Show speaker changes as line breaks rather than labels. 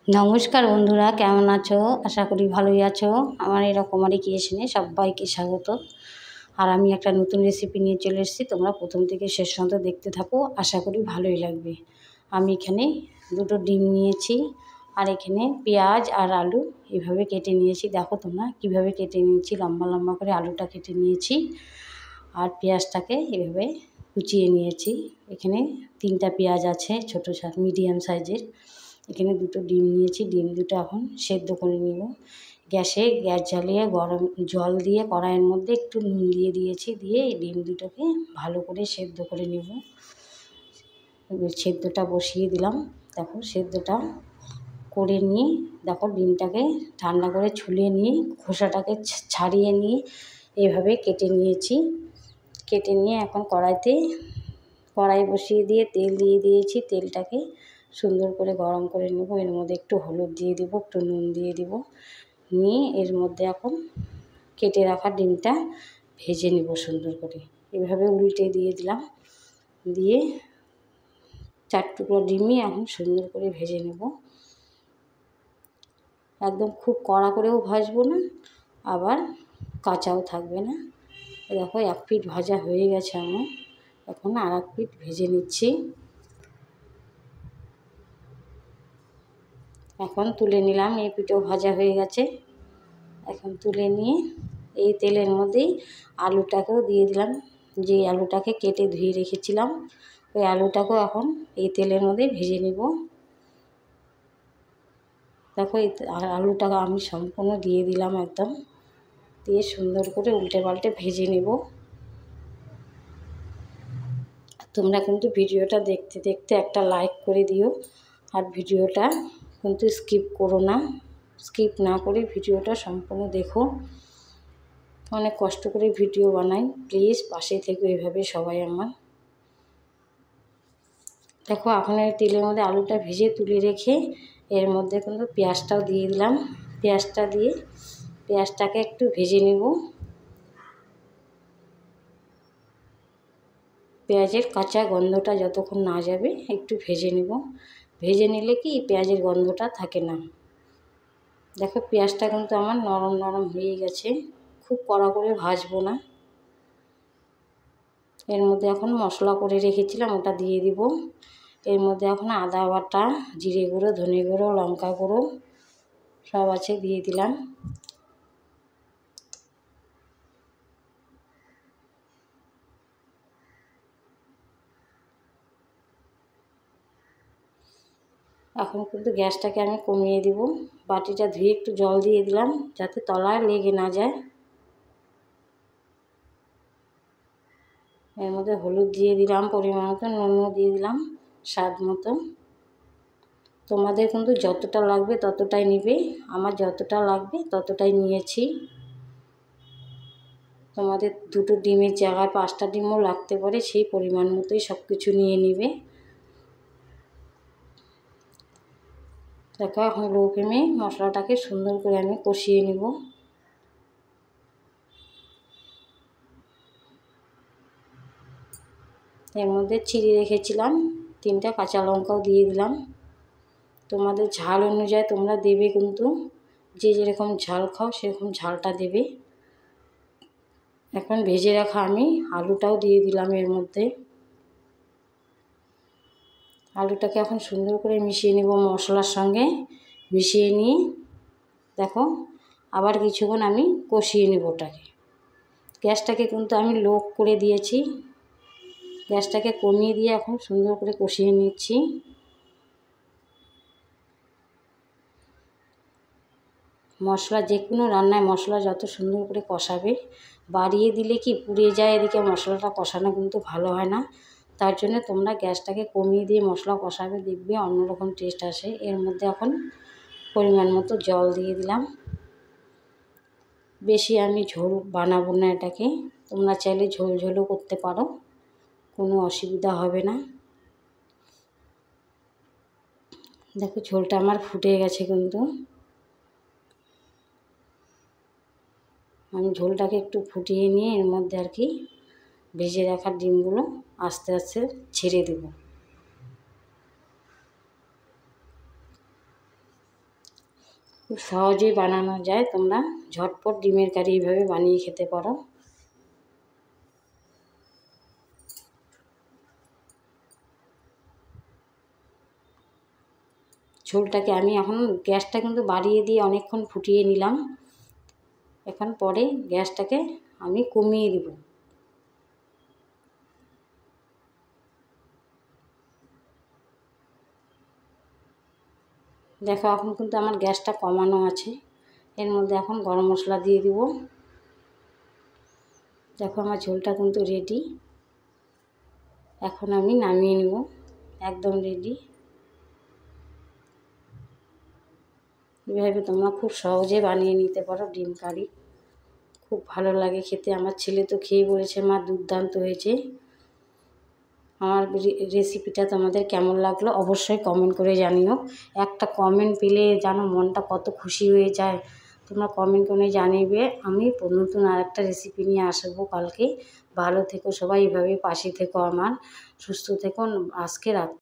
নমস্কার বন্ধুরা, কেমন আছো? আশা করি ভালোই আছো। আমার এই রকমারি ক্রিয়েশনে সবাইকে স্বাগত। আর আমি একটা নতুন রেসিপি নিয়ে চলে এসেছি। তোমরা প্রথম থেকে শেষ পর্যন্ত দেখতে থাকো, আশা করি ভালোই লাগবে। আমি এখানে দুটো ডিম নিয়েছি, আর এখানে পেঁয়াজ আর আলু এভাবে কেটে নিয়েছি। দেখো তোমরা কীভাবে কেটে নিয়েছি, লম্বা লম্বা করে আলুটা কেটে নিয়েছি আর পেঁয়াজটাকে এভাবে কুচিয়ে নিয়েছি। এখানে 3টা পেঁয়াজ আছে, ছোটো মিডিয়াম সাইজের। এখানে দুটো ডিম নিয়েছি, ডিম দুটো এখন সেদ্ধ করে নিব। গ্যাস জ্বালিয়ে গরম জল দিয়ে কড়াইয়ের মধ্যে একটু নুন দিয়ে দিয়েছি, দিয়ে এই ডিম দুটোকে ভালো করে সেদ্ধ করে নিব। সেদ্ধটা বসিয়ে দিলাম। দেখো সেদ্ধটা করে নিয়ে দেখো ডিমটাকে ঠান্ডা করে ছুলে নিয়ে খোসাটাকে ছাড়িয়ে নিয়ে এভাবে কেটে নিয়েছি। কেটে নিয়ে এখন কড়াই বসিয়ে দিয়ে তেল দিয়ে দিয়েছি। তেলটাকে সুন্দর করে গরম করে নেব। এর মধ্যে একটু হলুদ দিয়ে দেবো, একটু নুন দিয়ে দেব, নিয়ে এর মধ্যে এখন কেটে রাখা ডিমটা ভেজে নেব সুন্দর করে। এভাবে উল্টে দিয়ে দিলাম, দিয়ে 4 টুকরো ডিমই এখন সুন্দর করে ভেজে নেব। একদম খুব কড়া করেও ভাজবো না, আবার কাঁচাও থাকবে না। দেখো 1 পিঠ ভাজা হয়ে গেছে আমার, এখন আর 1 পিঠ ভেজে নিচ্ছি। এখন তুলে নিলাম, এই পিঠও ভাজা হয়ে গেছে। এখন তুলে নিয়ে এই তেলের মধ্যেই আলুটাকেও দিয়ে দিলাম। যে আলুটাকে কেটে ধুয়ে রেখেছিলাম, ওই আলুটাকেও এখন এই তেলের মধ্যে ভেজে নেব। দেখো এই আলুটাকে আমি সম্পূর্ণ দিয়ে দিলাম একদম, দিয়ে সুন্দর করে উল্টে পাল্টে ভেজে নেব। তোমরা কিন্তু ভিডিওটা দেখতে দেখতে একটা লাইক করে দিও, আর ভিডিওটা কিন্তু স্কিপ করো না। স্কিপ না করে ভিডিওটা সম্পূর্ণ দেখো। অনেক কষ্ট করে ভিডিও বানাই, প্লিজ পাশে থেকে এভাবে সবাই আমার। দেখো এখন এই তেলের মধ্যে আলুটা ভেজে তুলে রেখে এর মধ্যে কিন্তু পেঁয়াজটাও দিয়ে দিলাম। পেঁয়াজটা দিয়ে পেঁয়াজটাকে একটু ভেজে নেব। পেঁয়াজের কাঁচা গন্ধটা যতক্ষণ না যাবে একটু ভেজে নেব। ভেজে নিলে কি পেঁয়াজের গন্ধটা থাকে না। দেখো পেঁয়াজটা কিন্তু আমার নরম নরম হয়ে গেছে, খুব কড়া করে ভাজবো না। এর মধ্যে এখন মশলা করে রেখেছিলাম, ওটা দিয়ে দিব। এর মধ্যে এখন আদা বাটা, জিরে গুঁড়ো, ধনে গুঁড়ো, লঙ্কা গুঁড়ো সব আছে, দিয়ে দিলাম। এখন কিন্তু গ্যাসটাকে আমি কমিয়ে দিব। বাটিটা ধুয়ে একটু জল দিয়ে দিলাম, যাতে তলায় লেগে না যায়। এর মধ্যে হলুদ দিয়ে দিলাম পরিমাণ মতো, নুনও দিয়ে দিলাম স্বাদ মতো। তোমাদের কিন্তু যতটা লাগবে ততটাই নিবে, আমার যতটা লাগবে ততটাই নিয়েছি। তোমাদের 2টো ডিমের জায়গায় 5টা ডিমও লাগতে পারে, সেই পরিমাণ মতোই সব কিছু নিয়ে নিবে। দেখো এখন লো ফ্লেমে মশলাটাকে সুন্দর করে আমি কষিয়ে নেব। এর মধ্যে চিড়ে রেখেছিলাম 3টা কাঁচা লঙ্কাও দিয়ে দিলাম। তোমাদের ঝাল অনুযায়ী তোমরা দেবে, কিন্তু যে যেরকম ঝাল খাও সেরকম ঝালটা দেবে। এখন ভেজে রাখা আমি আলুটাও দিয়ে দিলাম এর মধ্যে। আলুটাকে এখন সুন্দর করে মিশিয়ে নেব মশলার সঙ্গে। মিশিয়ে নিয়ে দেখো আবার কিছুক্ষণ আমি কষিয়ে নেব ওটাকে। গ্যাসটাকে কিন্তু আমি লো করে দিয়েছি, গ্যাসটাকে কমিয়ে দিয়ে এখন সুন্দর করে কষিয়ে নিচ্ছি। মশলা যে কোনো রান্নায় মশলা যত সুন্দর করে কষাবে, বাড়িয়ে দিলে কি পুড়ে যায়, এদিকে মশলাটা কষানো কিন্তু ভালো হয় না। তার জন্য তোমরা গ্যাসটাকে কমিয়ে দিয়ে মশলা কষাবে, দেখবে অন্যরকম টেস্ট আসে। এর মধ্যে এখন পরিমাণ মতো জল দিয়ে দিলাম। বেশি আমি ঝোল বানাবো না এটাকে, তোমরা চাইলে ঝোল ঝোলও করতে পারো, কোনো অসুবিধা হবে না। দেখো ঝোলটা আমার ফুটে গেছে, কিন্তু আমি ঝোলটাকে একটু ফুটিয়ে নিয়ে এর মধ্যে আর কি ভেজে রাখা ডিমগুলো আস্তে আস্তে ছেড়ে দেব। খুব সহজেই বানানো যায়, তোমরা ঝটপট ডিমের কারি এইভাবে বানিয়ে খেতে পারো। ঝোলটাকে আমি এখন গ্যাসটা কিন্তু বাড়িয়ে দিয়ে অনেকক্ষণ ফুটিয়ে নিলাম। এখন পরে গ্যাসটাকে আমি কমিয়ে দিব। দেখো এখন কিন্তু আমার গ্যাসটা কমানো আছে। এর মধ্যে এখন গরম মশলা দিয়ে দিব। দেখো আমার ঝোলটা কিন্তু রেডি। এখন আমি নামিয়ে নেব, একদম রেডি। এভাবে তোমরা খুব সহজে বানিয়ে নিতে পারো ডিম কারি, খুব ভালো লাগে খেতে। আমার ছেলে তো খেয়ে বলেছে মা দুর্দান্ত হয়েছে। আমার রেসিপিটা তোমাদের কেমন লাগলো অবশ্যই কমেন্ট করে জানিও। একটা কমেন্ট পেলে যেন মনটা কত খুশি হয়ে যায়। তোমরা কমেন্ট করে জানিবে। আমি নতুন আরেকটা রেসিপি নিয়ে আসবো কালকে। ভালো থেকো সবাই, এভাবে পাশে থেকো আমার, সুস্থ থেকো। আজকে রাত।